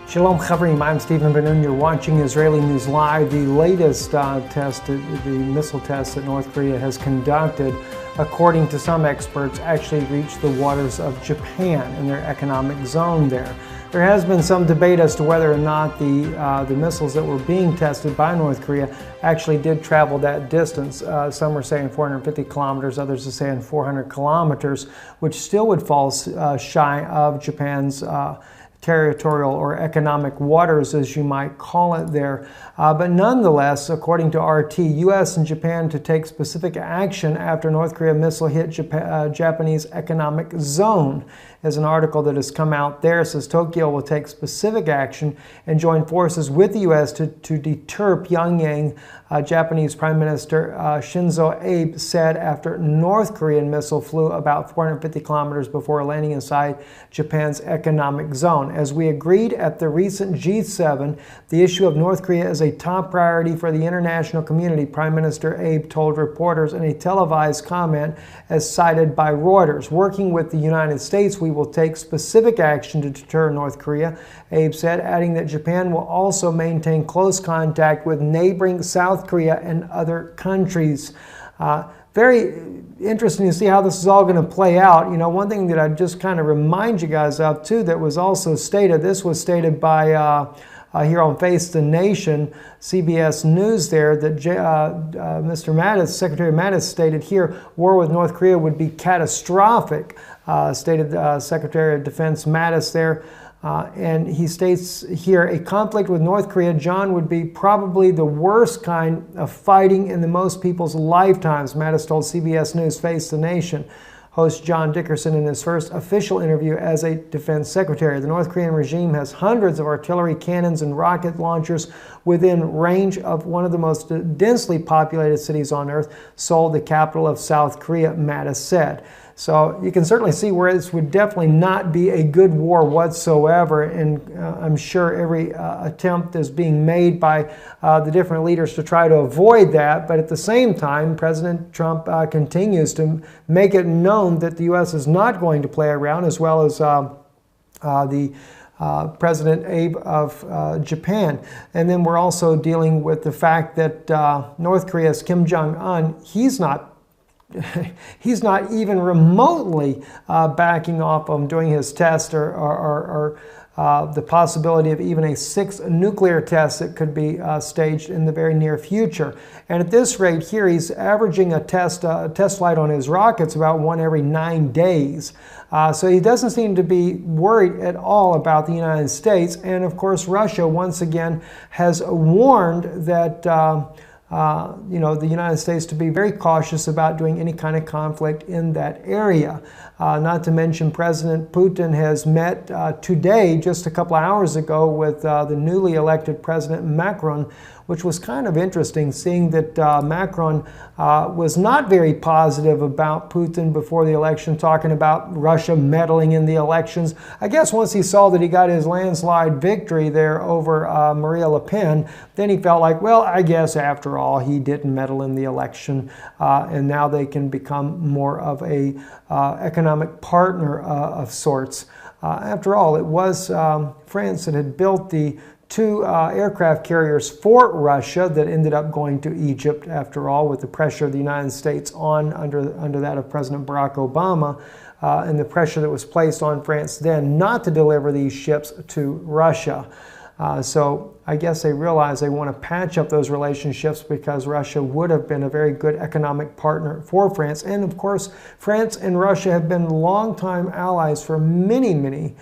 Shalom Chavrim, I'm Stephen Ben-Nun. You're watching Israeli News Live. The latest the missile test that North Korea has conducted, according to some experts, actually reached the waters of Japan in their economic zone there. There has been some debate as to whether or not the missiles that were being tested by North Korea actually did travel that distance. Some are saying 450 kilometers, others are saying 400 kilometers, which still would fall shy of Japan's territorial or economic waters, as you might call it there. But nonetheless, according to RT, U.S. and Japan to take specific action after North Korea missile hit Japanese economic zone. As an article that has come out there, it says Tokyo will take specific action and join forces with the U.S. to deter Pyongyang. Japanese Prime Minister Shinzo Abe said after North Korean missile flew about 450 kilometers before landing inside Japan's economic zone. As we agreed at the recent G7, the issue of North Korea is a top priority for the international community, Prime Minister Abe told reporters in a televised comment as cited by Reuters. Working with the United States, we will take specific action to deter North Korea, Abe said, adding that Japan will also maintain close contact with neighboring South Korea and other countries. Very interesting to see how this is all going to play out. You know, one thing that I just kind of remind you guys of too that was also stated, this was stated by here on Face the Nation, CBS News there, that Mr. Mattis, Secretary Mattis stated here, war with North Korea would be catastrophic, stated Secretary of Defense Mattis there. And he states here, a conflict with North Korea, John, would be probably the worst kind of fighting in the most people's lifetimes, Mattis told CBS News Face the Nation. Host John Dickerson in his first official interview as a defense secretary. The North Korean regime has hundreds of artillery cannons and rocket launchers within range of one of the most densely populated cities on earth, Seoul, the capital of South Korea, Mattis said. So you can certainly see where this would definitely not be a good war whatsoever, and I'm sure every attempt is being made by the different leaders to try to avoid that. But at the same time, President Trump continues to make it known that the U.S. is not going to play around, as well as the President Abe of Japan. And then we're also dealing with the fact that North Korea's Kim Jong-un, he's not even remotely backing off on doing his test or the possibility of even a sixth nuclear test that could be staged in the very near future. And at this rate here, he's averaging a test flight on his rockets about one every 9 days. So he doesn't seem to be worried at all about the United States. And of course, Russia once again has warned that the United States to be very cautious about doing any kind of conflict in that area. Not to mention President Putin has met today, just a couple of hours ago, with the newly elected President Macron, which was kind of interesting, seeing that Macron was not very positive about Putin before the election, talking about Russia meddling in the elections. I guess once he saw that he got his landslide victory there over Marine Le Pen, then he felt like, well, I guess after all, he didn't meddle in the election, and now they can become more of a economic partner of sorts. After all, it was France that had built the two aircraft carriers for Russia that ended up going to Egypt, after all, with the pressure of the United States under that of President Barack Obama, and the pressure that was placed on France then not to deliver these ships to Russia. So I guess they realize they want to patch up those relationships, because Russia would have been a very good economic partner for France. And of course, France and Russia have been longtime allies for many, many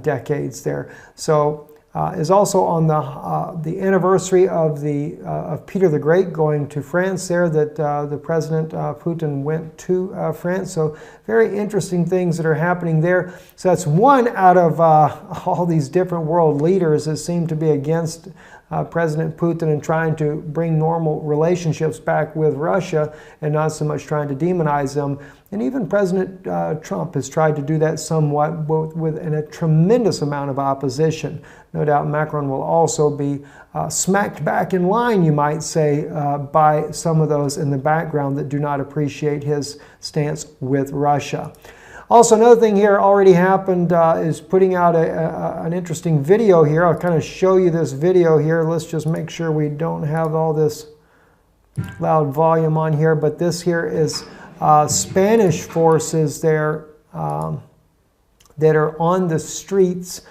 decades there. So is also on the anniversary of Peter the Great going to France there, that the President Putin went to France. So very interesting things that are happening there. So that's one out of all these different world leaders that seem to be against President Putin and trying to bring normal relationships back with Russia, and not so much trying to demonize them. And even President Trump has tried to do that somewhat, with a tremendous amount of opposition. No doubt Macron will also be smacked back in line, you might say, by some of those in the background that do not appreciate his stance with Russia. Also, another thing here already happened is putting out an interesting video here. I'll kind of show you this video here. Let's just make sure we don't have all this loud volume on here. But this here is Spanish forces there that are on the streets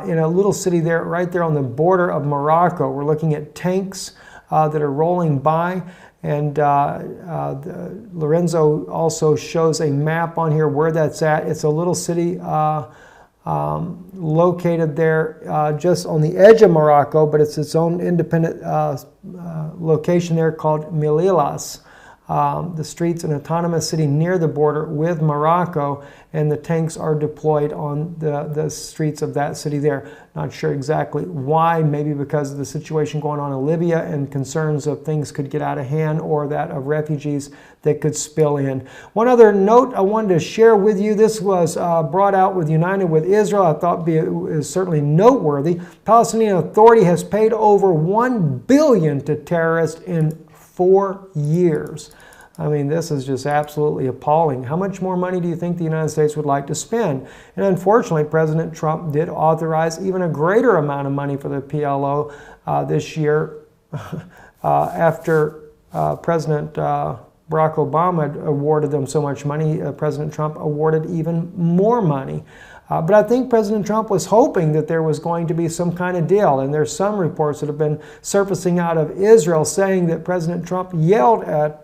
in a little city there, right there on the border of Morocco. We're looking at tanks that are rolling by. And Lorenzo also shows a map on here where that's at. It's a little city located there just on the edge of Morocco, but it's its own independent location there called Melillas. The street's an autonomous city near the border with Morocco, and the tanks are deployed on the streets of that city there. Not sure exactly why, maybe because of the situation going on in Libya and concerns of things could get out of hand, or that of refugees that could spill in. One other note I wanted to share with you, this was brought out with United with Israel. I thought is certainly noteworthy. Palestinian Authority has paid over $1 billion to terrorists in 4 years. I mean, this is just absolutely appalling. How much more money do you think the United States would like to spend? And unfortunately, President Trump did authorize even a greater amount of money for the PLO this year after President Barack Obama awarded them so much money. President Trump awarded even more money. But I think President Trump was hoping that there was going to be some kind of deal. And there's some reports that have been surfacing out of Israel saying that President Trump yelled at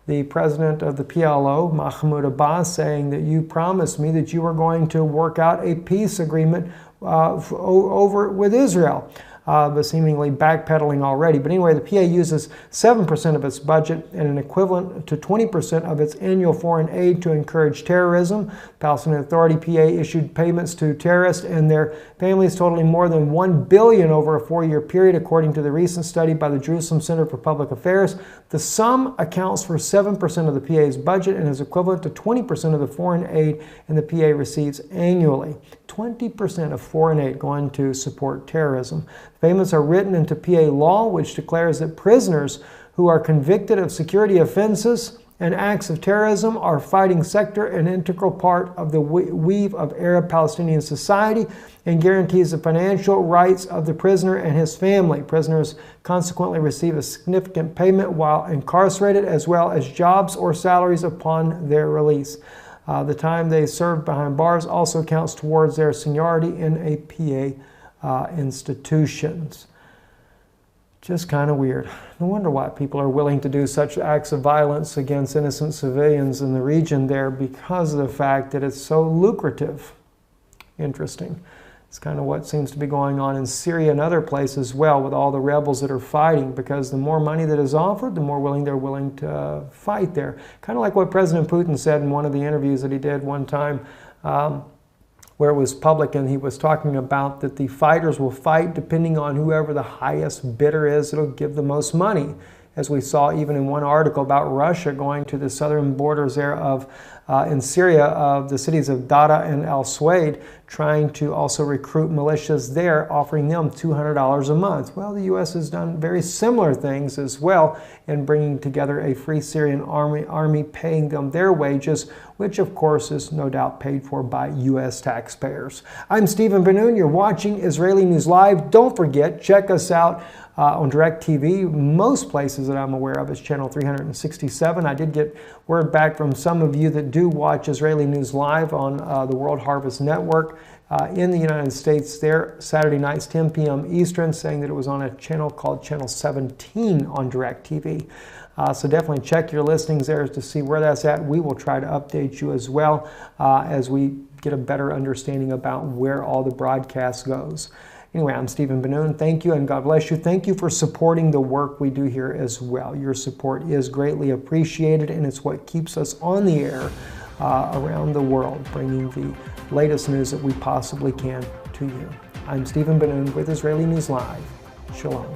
the president of the PLO, Mahmoud Abbas, saying that you promised me that you were going to work out a peace agreement over with Israel. But seemingly backpedaling already. But anyway, the PA uses 7% of its budget and an equivalent to 20% of its annual foreign aid to encourage terrorism. Palestinian Authority PA issued payments to terrorists and their families totaling more than $1 billion over a 4-year period, according to the recent study by the Jerusalem Center for Public Affairs. The sum accounts for 7% of the PA's budget and is equivalent to 20% of the foreign aid and the PA receives annually. 20% of foreign aid going to support terrorism. Payments are written into PA law, which declares that prisoners who are convicted of security offenses and acts of terrorism are fighting sector and integral part of the weave of Arab-Palestinian society and guarantees the financial rights of the prisoner and his family. Prisoners consequently receive a significant payment while incarcerated, as well as jobs or salaries upon their release. The time they serve behind bars also counts towards their seniority in a PA institutions. Just kind of weird. No wonder why people are willing to do such acts of violence against innocent civilians in the region there, because of the fact that it's so lucrative. Interesting. It's kind of what seems to be going on in Syria and other places as well, with all the rebels that are fighting, because the more money that is offered, the more they're willing to fight there. Kind of like what President Putin said in one of the interviews that he did one time, where it was public, and he was talking about that the fighters will fight depending on whoever the highest bidder is that'll give the most money. As we saw even in one article about Russia going to the southern borders there of in Syria, of the cities of Dada and Al Suwaid, trying to also recruit militias there, offering them $200 a month. Well, the U.S. has done very similar things as well in bringing together a free Syrian army, paying them their wages, which of course is no doubt paid for by U.S. taxpayers. I'm Stephen Ben-Nun. You're watching Israeli News Live. Don't forget, check us out on DirecTV. Most places that I'm aware of is channel 367. I did get word back from some of you that do watch Israeli News Live on the World Harvest Network in the United States there, Saturday nights, 10 p.m. Eastern, saying that it was on a channel called Channel 17 on DirecTV. So definitely check your listings there to see where that's at. We will try to update you as well as we get a better understanding about where all the broadcast goes. Anyway, I'm Stephen Ben-Nun. Thank you and God bless you. Thank you for supporting the work we do here as well. Your support is greatly appreciated, and it's what keeps us on the air around the world, bringing the latest news that we possibly can to you. I'm Stephen Ben-Nun with Israeli News Live. Shalom.